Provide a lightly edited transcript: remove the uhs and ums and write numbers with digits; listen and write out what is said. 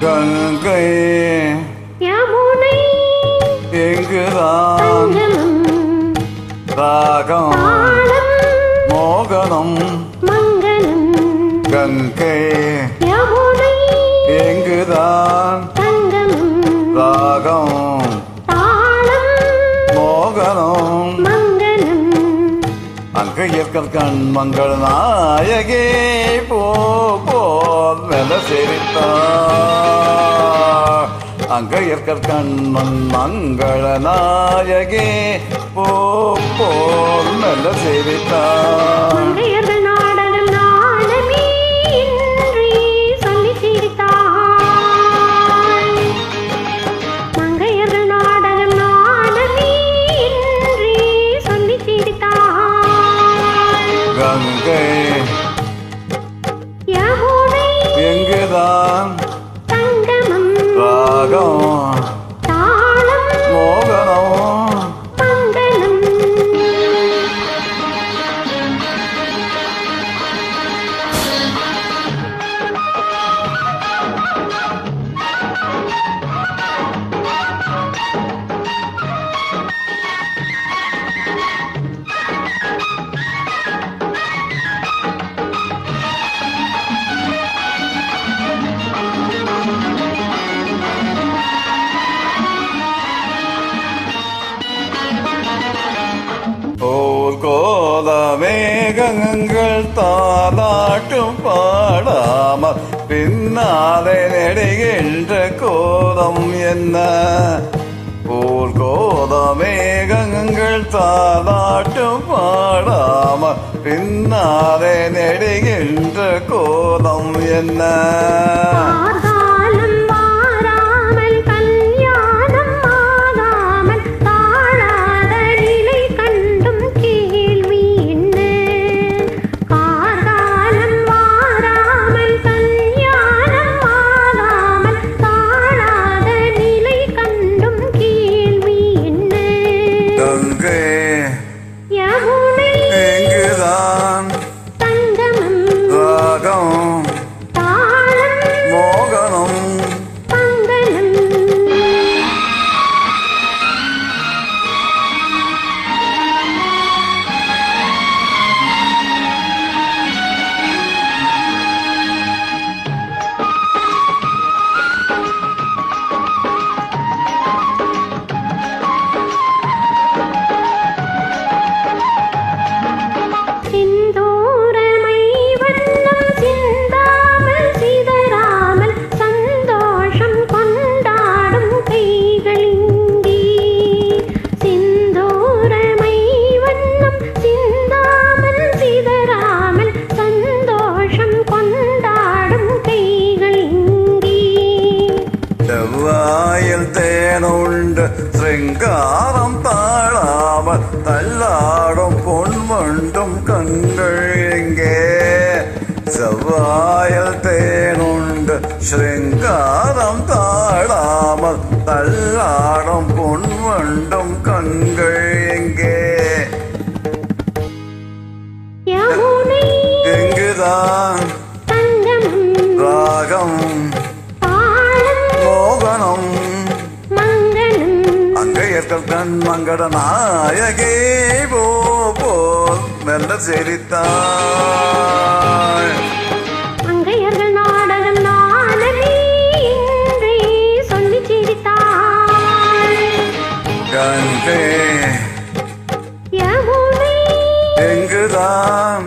கங்கை யமுனை எங்குதான் ராகம் மோகனம் மங்களம் கங்கை யமுனை எங்குதான் ராகம் மோகனம் மங்களம் அங்கையற்கல் கண் மங்கள நாயகே போல் மெல்ல சிரித்தார் அங்கையற்கல் கண் மங்கள நாயகே போல் மெல்ல சிரித்தார் கங்கை யமுனை எங்குதான் சங்கமம் ராகம் தாளம் மோகனம் மங்களம் கோல மேகங்கள் தாலாட்டும் பாடாமல் பின்னாலே நெடுகின்ற கோலம் என்ன கோல மேகங்கள் தாலாட்டும் பாடாமல் பின்னாலே நெடுகின்ற கோலம் என்ன எங்குதான் ராகம் மோகனம் செவ்வாயில் தேனுண்டு சிருங்காரம் தாழாமல் தள்ளாடும் பொன்மண்டும் கண்கள் எங்கே செவ்வாயில் தேனுண்டு சிருங்காரம் தாழாமல் தள்ளாடும் பொன்மண்டும் கண்கள் எங்கே எங்குதான் ராகம் மோகனம் அங்கையற்கல் கண் மங்கள நாயகே போல் மெல்ல சிரித்தாய் அங்கையர்கள் நாடகம் நாடகி சொல்லி சிரித்தாய் கங்கை யமுனை எங்குதான்